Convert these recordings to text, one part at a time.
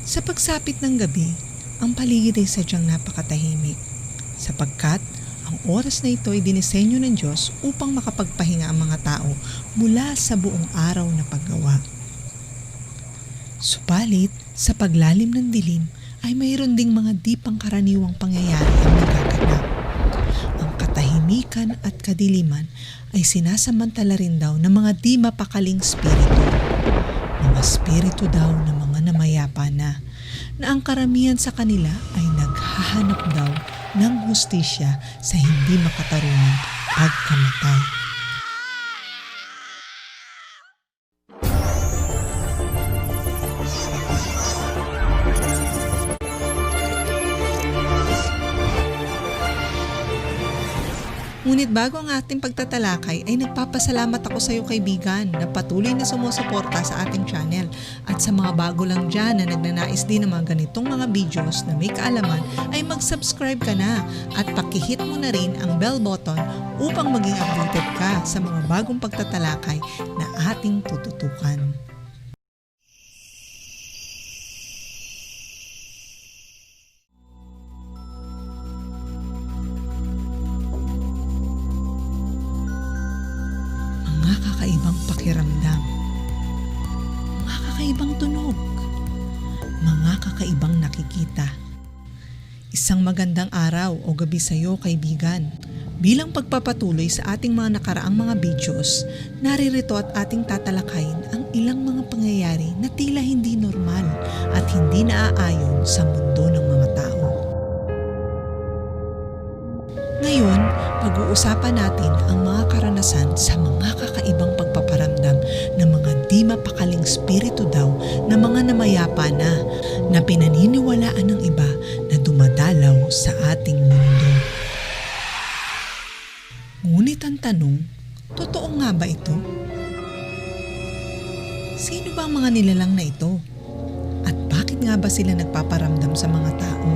Sa pagsapit ng gabi, ang paligid ay sadyang napakatahimik sapagkat ang oras na ito ay dinisenyo ng Diyos upang makapagpahinga ang mga tao mula sa buong araw na paggawa. Subalit, sa paglalim ng dilim ay mayroon ding mga di pangkaraniwang pangyayari ang nagaganap. Ang katahimikan at kadiliman ay sinasamantala rin daw ng mga di mapakaling spirito. Mga spirito daw ng mga namayapa na ang karamihan sa kanila ay naghahanap daw ng hustisya sa hindi makatarungang pagkamatay. Ngunit bago ang ating pagtatalakay ay nagpapasalamat ako sa iyo kaibigan na patuloy na sumusuporta sa ating channel at sa mga bago lang dyan na nagnanais din ng mga ganitong mga videos na may kaalaman ay mag-subscribe ka na at pakihit mo na rin ang bell button upang maging updated ka sa mga bagong pagtatalakay na ating tututukan. Mga kakaibang pakiramdam, mga kakaibang tunog, mga kakaibang nakikita. Isang magandang araw o gabi sa iyo kaibigan. Bilang pagpapatuloy sa ating mga nakaraang mga videos, naririto at ating tatalakayin ang ilang mga pangyayari na tila hindi normal at hindi naaayon sa mundo ng mga tao. Ngayon, pag-uusapan natin ang mga karanasan sa mga kakaibang pagpaparamdam ng mga di mapakaling spirito daw na mga namayapa na pinaniniwalaan ng iba na dumadalaw sa ating mundo. Ngunit ang tanong, totoo nga ba ito? Sino ba ang mga nilalang na ito? At bakit nga ba sila nagpaparamdam sa mga tao?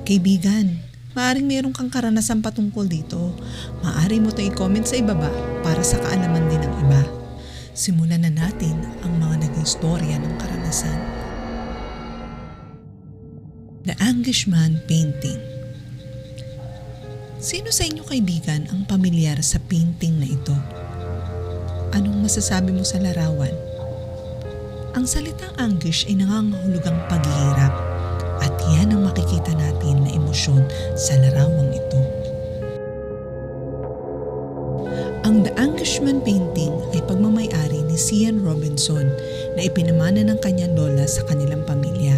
Kaibigan, maaring mayroon kang karanasan patungkol dito. Maaari mo ito i-comment sa ibaba para sa kaalaman din ng iba. Simulan na natin ang mga naging storya ng karanasan. The Angishman Painting. Sino sa inyo kaibigan ang pamilyar sa painting na ito? Anong masasabi mo sa larawan? Ang salitang Angish ay nangangahulugang paghihirap at yan ang makikita natin na emosyon sa larawang ito. Ang The Angishman Painting ay pagmamay-ari ni Cian Robinson na ipinamana ng kanyang lola sa kanilang pamilya.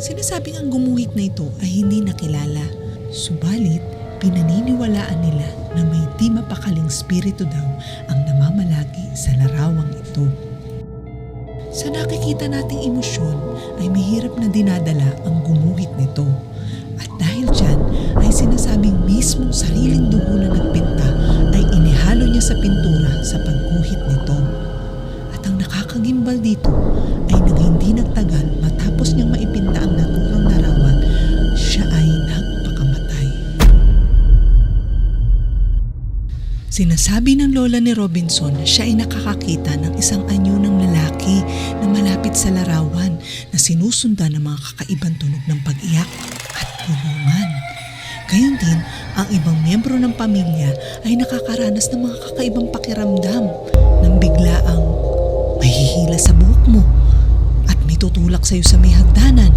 Sinasabing ang gumuhit na ito ay hindi nakilala, subalit pinaniniwalaan nila na may di mapakaling spirito daw ang namamalagi sa larawang ito. Sa nakikita nating emosyon ay mahirap na dinadala ang gumuhit nito. At dahil dyan ay sinasabing mismong sariling dugo na nagpinta ay inihalo niya sa pintura sa pagguhit nito. At ang nakakagimbal dito ay nang hindi nagtagal matapos niyang maipinta ang naturang larawan, siya ay nagpakamatay. Sinasabi ng lola ni Robinson na siya ay nakakakita ng isang anyo ng lalaki na malapit sa larawan na sinusundan ng mga kakaibang tunog ng pag-iyak at pulungan. Gayon din, ang ibang miyembro ng pamilya ay nakakaranas ng mga kakaibang pakiramdam nang biglaang mahihila sa buhok mo at may tutulak sa iyo sa may hagdanan.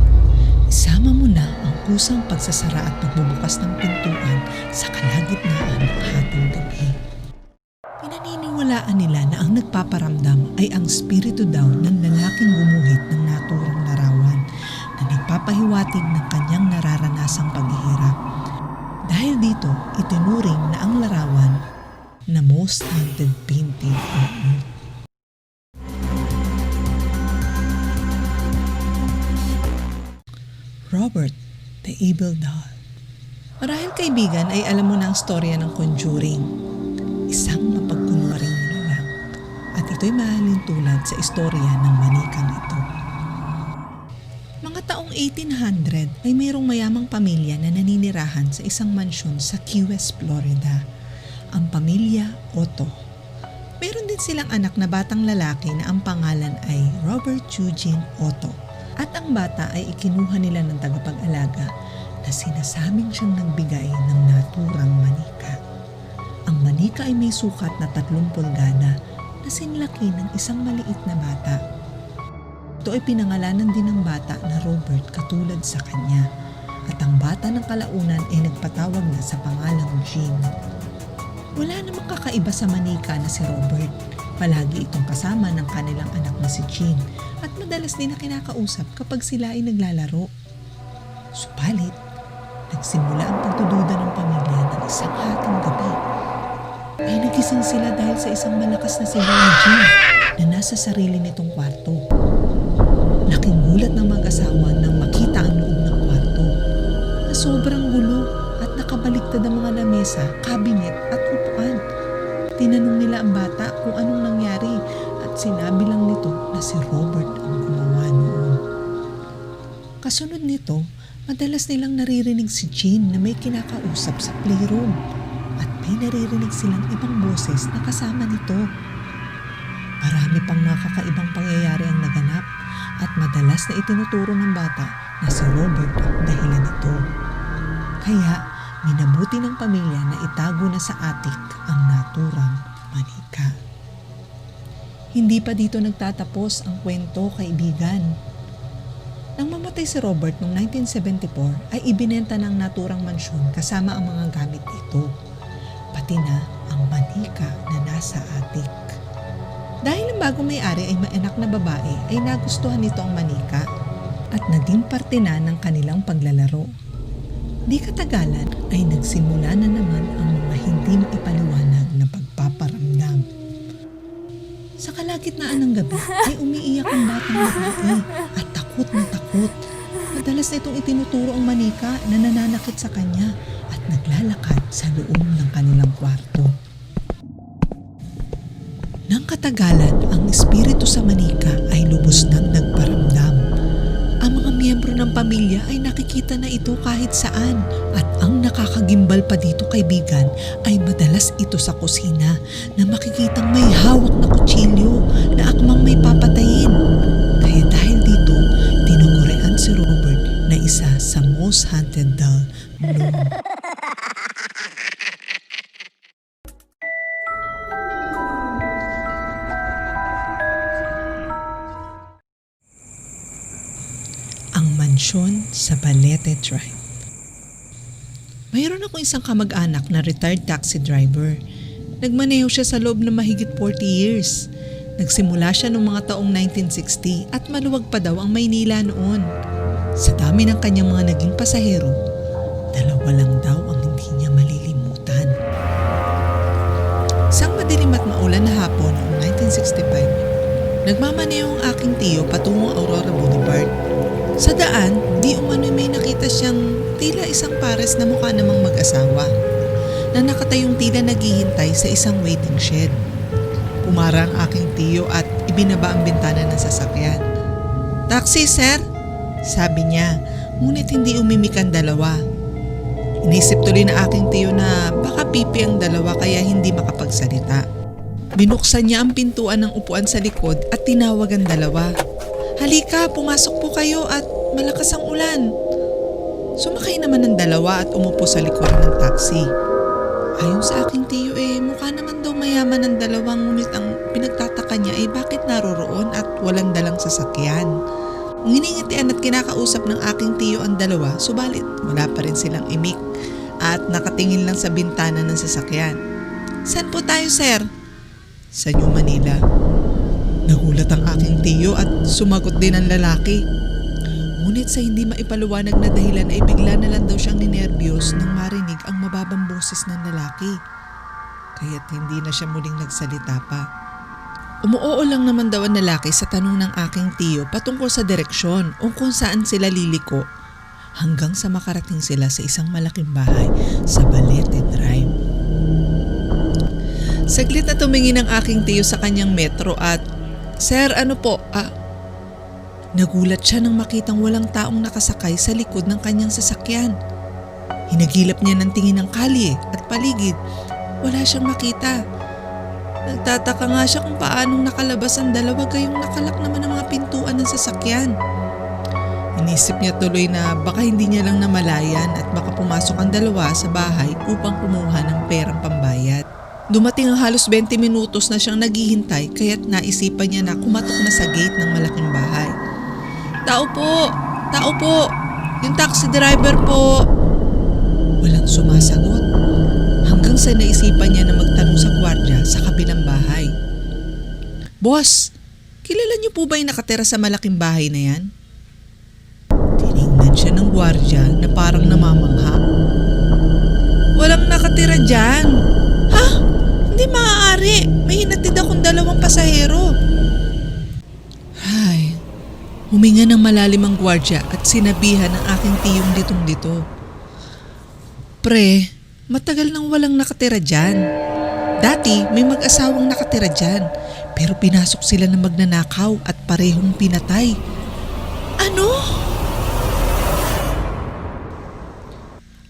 Isama mo na ang kusang pagsasara at pagbubukas ng pintuan sa kalagitnaan ng hating gabi. Pinaniniwalaan nila na ang nagpaparamdam ay ang spirito daw ng lalaking gumuhit ng naturang larawan na nagpapahiwatig ng kanyang nararanasang paghihirap. Dahil dito, itinuring na ang larawan na most haunted painting on earth. Robert, the Evil Doll. Marahil kaibigan ay alam mo na ang storya ng Conjuring, isang mapagkunwaring nilalang, at ito'y mahalin tulad sa istorya ng manikang ito. Mga taong 1800 ay mayroong mayamang pamilya na naninirahan sa isang mansyon sa Key West, Florida, ang pamilya Otto. Meron din silang anak na batang lalaki na ang pangalan ay Robert Eugene Otto At ang bata ay ikinuha nila ng tagapag-alaga na sinasabing siyang nagbigay ng naturang manika. Ang manika ay may sukat na 3 pulgada na sinlaki ng isang maliit na bata. Ito ay pinangalanan din ng bata na Robert katulad sa kanya. At ang bata ng kalaunan ay nagpatawag na sa pangalang Jean. Wala namang kakaiba sa manika na si Robert. Palagi itong kasama ng kanilang anak na si Jean at madalas din na kinakausap kapag sila ay naglalaro. Subalit, nagsimula ang pagdududa ng pamilya ng isang hating gabi. Ay nagising sila dahil sa isang malakas na sigaw ni Jean na nasa sarili nitong kwarto. Laking gulat ng mag-asawa nang makita ang loob ng kwarto na sobrang gulo at nakabaliktad ang mga lamesa, kabinet at upuan. Tinanong nila ang bata kung anong nangyari at sinabi lang nito na si Robert ang gumawa noon. Kasunod nito, madalas nilang naririnig si Jean na may kinakausap sa playroom at may naririnig silang ibang boses na kasama nito. Marami pang mga kakaibang pangyayari ang naganap at madalas na itinuturo ng bata na si Robert ang dahilan nito. Kaya, minabuti ng pamilya na itago na sa attic ang naturang manika. Hindi pa dito nagtatapos ang kwento, kaibigan. Nang mamatay si Robert noong 1974 ay ibinenta ng naturang mansyon kasama ang mga gamit dito, pati na ang manika na nasa attic. Dahil ang bagong may-ari ay may anak na babae ay nagustuhan nito ang manika at naging parte na ng kanilang paglalaro. Di katagalan ay nagsimula na naman ang mga hindi maipaliwanag na pagpaparamdam. Sa kalagitnaan ng gabi ay umiiyak ang batang babae at takot na takot. Madalas na itong itinuturo ang manika na nananakit sa kanya at naglalakad sa loob ng kanilang kwarto. Nang katagalan, ang espiritu sa manika ay lubos nang nagparamdam. Ang mga miyembro ng pamilya ay nakikita na ito kahit saan at ang nakakagimbal pa dito, kaibigan, ay madalas ito sa kusina na makikitang may hawak na kutsilyo na akmang may papatayin. Kaya dahil dito, tinugurean si Robert na isa sa most haunted doll noon. Ang mansyon sa Balete Drive. Mayroon akong isang kamag-anak na retired taxi driver. Nagmaneho siya sa loob ng mahigit 40 years. Nagsimula siya noong mga taong 1960 at maluwag pa daw ang Maynila noon. Sa dami ng kanyang mga naging pasahero, 2 lang daw ang hindi niya malilimutan. Isang madilim at maulan na hapon noong 1965, nagmamaneho ang aking tiyo patungong Aurora Boulevard. Sa daan, di umano'y may nakita siyang tila isang pares na mukha namang mag-asawa na nakatayong tila naghihintay sa isang waiting shed. Pumara ang aking tiyo at ibinaba ang bintana ng sasakyan. "Taxi, sir?" sabi niya, ngunit hindi umimik ang dalawa. Inisip tuloy na aking tiyo na baka pipi ang dalawa kaya hindi makapagsalita. Binuksan niya ang pintuan ng upuan sa likod at tinawag ang dalawa. "Halika, pumasok po kayo at malakas ang ulan." Sumakay naman ang dalawa at umupo sa likuran ng taxi. Ayon sa aking tiyo mukha naman daw mayaman ang dalawa, ngunit ang pinagtataka niya ay bakit naroroon at walang dalang sasakyan. Nginingitian at kinakausap ng aking tiyo ang dalawa, subalit wala pa rin silang imik at nakatingin lang sa bintana ng sasakyan. "Saan po tayo, sir?" "Sa New Manila." Nagulat ang aking tiyo at sumagot din ang lalaki. Ngunit sa hindi maipaluwanag na dahilan ay bigla na lang daw siyang ninervyos nang marinig ang mababang boses ng lalaki. Kaya't hindi na siya muling nagsalita pa. Umuoo lang naman daw ang lalaki sa tanong ng aking tiyo patungkol sa direksyon o kung saan sila liliko hanggang sa makarating sila sa isang malaking bahay sa Balete Drive. Saglit na tumingin ang aking tiyo sa kanyang metro at, "Sir, ano po? Nagulat siya nang makitang walang taong nakasakay sa likod ng kanyang sasakyan. Hinagilap niya ng tingin ng kalye at paligid. Wala siyang makita. Nagtataka nga siya kung paanong nakalabas ang dalawa gayong nakalak naman ang mga pintuan ng sasakyan. Inisip niya tuloy na baka hindi niya lang namalayan at baka pumasok ang dalawa sa bahay upang kumuha ng perang pambayad. Dumating ang halos 20 minutos na siyang naghihintay kaya't naisipan niya na kumatok na sa gate ng malaking bahay. Tao po! Tao po! Yung taxi driver po! Walang sumasagot hanggang sa naisipan niya na magtanong sa gwardiya sa kabilang bahay. Boss, kilala niyo po ba yung nakatira sa malaking bahay na yan? Tiningnan siya ng gwardiya na parang namamangha. Walang nakatira dyan. Ha? Hindi maaari. May hinatid akong 2 pasahero. Ay, huminga ng malalim ang gwardiya at sinabihan ng aking tiyong ditong-dito. Pre, matagal nang walang nakatira dyan. Dati may mag-asawang nakatira dyan pero pinasok sila ng magnanakaw at parehong pinatay. Ano?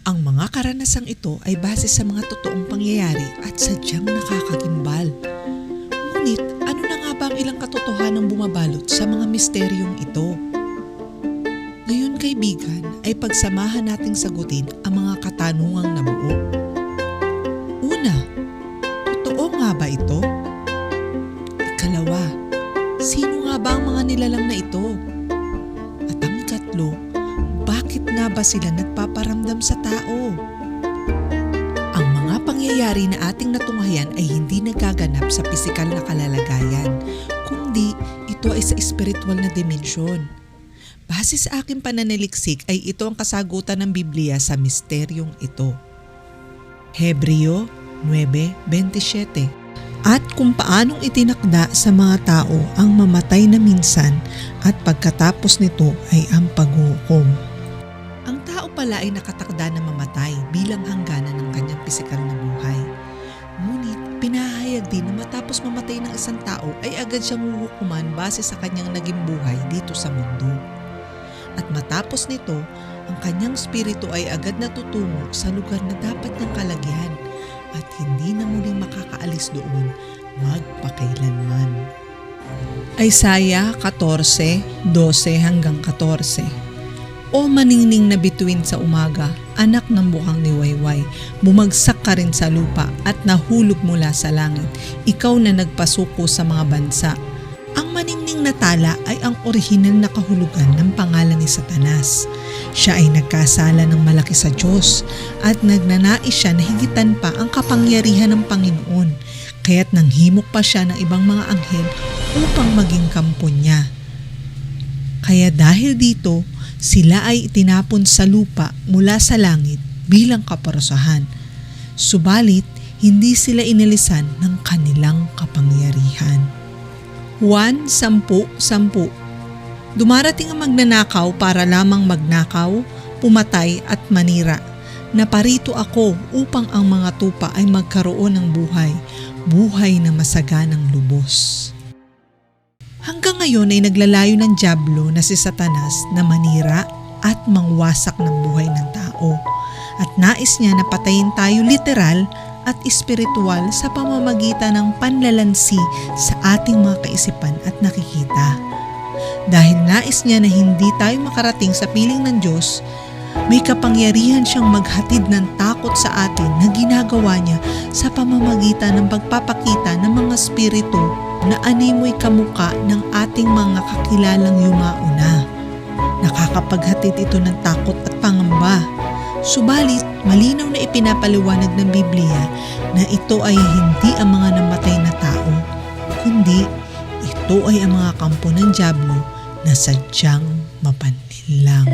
Ang mga karanasang ito ay base sa mga totoong pangyayari at sadyang nakakagimbal. Ngunit ano na nga ba ang ilang katotohanang bumabalot sa mga misteryong ito? Ngayon kaibigan ay pagsamahan nating sagutin ang mga katanungang nabuo. Una, totoo nga ba ito? Ikalawa, sino nga ba ang mga nilalang na ito? At ang ikatlo, bakit nga ba sila nagpaparamdam sa tao? Ang mga pangyayari na ating natunghayan ay hindi nagaganap sa pisikal na kalalagayan, kundi ito ay sa espiritual na dimensyon. Base sa aking pananaliksik ay ito ang kasagutan ng Biblia sa misteryong ito. Hebreo 9:27. At kung paanong itinakda sa mga tao ang mamatay na minsan at pagkatapos nito ay ang paghukom. Ang tao pala ay nakatakda na mamatay bilang hangganan ng kanyang pisikal na buhay. Ngunit pinahayag din na matapos mamatay ng isang tao ay agad siyang huhukuman base sa kanyang naging buhay dito sa mundo. At matapos nito, ang kanyang spirito ay agad natutungo sa lugar na dapat niyang kalagyan at hindi na muling makakaalis doon magpakailanman. Isaiah 14:12-14. O maningning na bituin sa umaga, anak ng bukang ni Wayway, bumagsak ka rin sa lupa at nahulog mula sa langit, ikaw na nagpasuko sa mga bansa. Ang maningning na tala ay ang orihinal na kahulugan ng pangalan ni Satanas. Siya ay nagkasala ng malaki sa Diyos at nagnanais siya na higitan pa ang kapangyarihan ng Panginoon, kaya't nanghimok pa siya ng ibang mga anghel upang maging kampo niya. Kaya dahil dito, sila ay itinapon sa lupa mula sa langit bilang kaparusahan. Subalit, hindi sila inalisan ng kanilang kapangyarihan. 1:10-10. Dumarating ang magnanakaw para lamang magnakaw, pumatay at manira. Naparito ako upang ang mga tupa ay magkaroon ng buhay, buhay na masaganang lubos. Hanggang ngayon ay naglalayo ng dyablo na si Satanas na manira at mangwasak ng buhay ng tao. At nais niya na patayin tayo literal at espiritual sa pamamagitan ng panlalansi sa ating mga kaisipan at nakikita. Dahil nais niya na hindi tayo makarating sa piling ng Diyos, may kapangyarihan siyang maghatid ng takot sa atin na ginagawa niya sa pamamagitan ng pagpapakita ng mga spirito na animoy kamuka ng ating mga kakilalang yumauna. Nakakapaghatid ito ng takot at pangamba. Subalit, malinaw na ipinapaliwanag ng Biblia na ito ay hindi ang mga namatay na tao, kundi ito ay ang mga kampo ng dyablo na sadyang mapanlinlang.